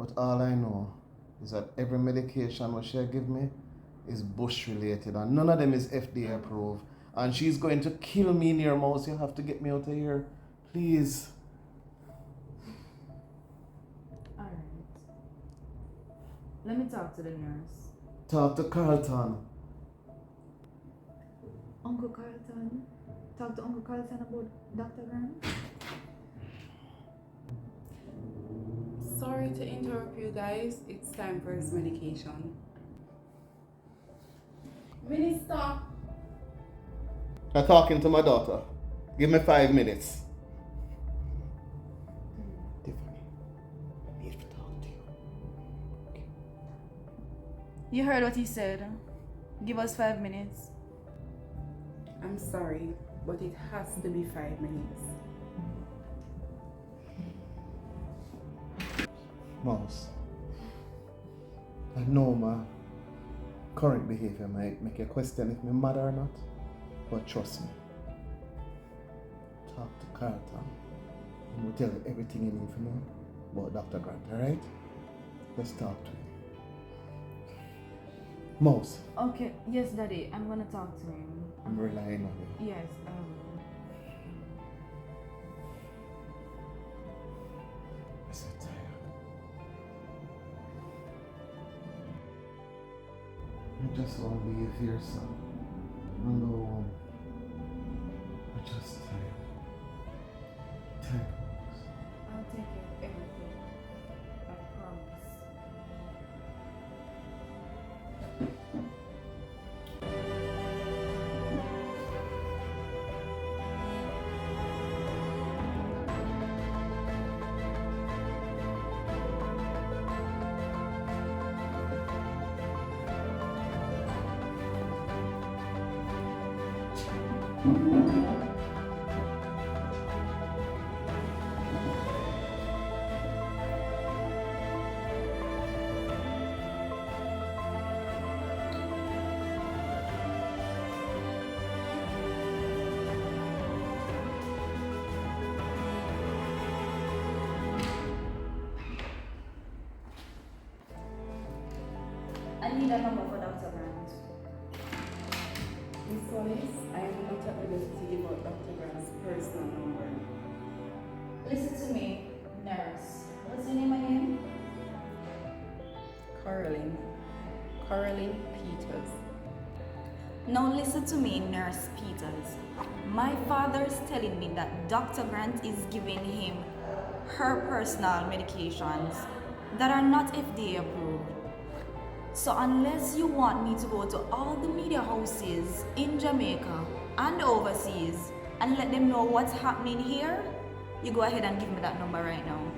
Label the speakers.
Speaker 1: But all I know is that every medication what she give me is bush related and none of them is FDA approved. And she's going to kill me near mouse. You have to get me out of here. Please.
Speaker 2: Alright. Let me talk to the nurse.
Speaker 1: Talk to Carlton.
Speaker 2: Uncle Carlton? Talk to Uncle Carlton about Dr. Grant?
Speaker 3: Sorry to interrupt you guys. It's time for his medication. Minister!
Speaker 1: I'm talking to my daughter. Give me 5 minutes. Tiffany, I need to talk to you. Okay.
Speaker 4: You heard what he said. Give us 5 minutes.
Speaker 3: I'm sorry, but it has to be 5 minutes.
Speaker 1: Mouse, I know my current behavior might make you question if I'm mad or not, but trust me. Talk to Carlton. He will tell you everything you need to know about Dr. Grant, alright? Let's talk to him. Mouse,
Speaker 2: Okay, yes, Daddy. I'm gonna talk to him.
Speaker 1: I'm relying on you.
Speaker 2: Yes, I will.
Speaker 1: I'm so tired. I just want to leave here, son. Alone. I'm just tired. Tired.
Speaker 2: I'll take care of everything. I promise.
Speaker 4: I need a number for Dr. Grant.
Speaker 3: Miss Wallace, I am not at liberty to give out Dr. Grant's personal number.
Speaker 4: Listen to me, nurse. What's your name again?
Speaker 3: Caroline. Caroline Peters.
Speaker 5: Now listen to me, Nurse Peters. My father is telling me that Dr. Grant is giving him her personal medications that are not FDA approved. So unless you want me to go to all the media houses in Jamaica and overseas and let them know what's happening here, you go ahead and give me that number right now.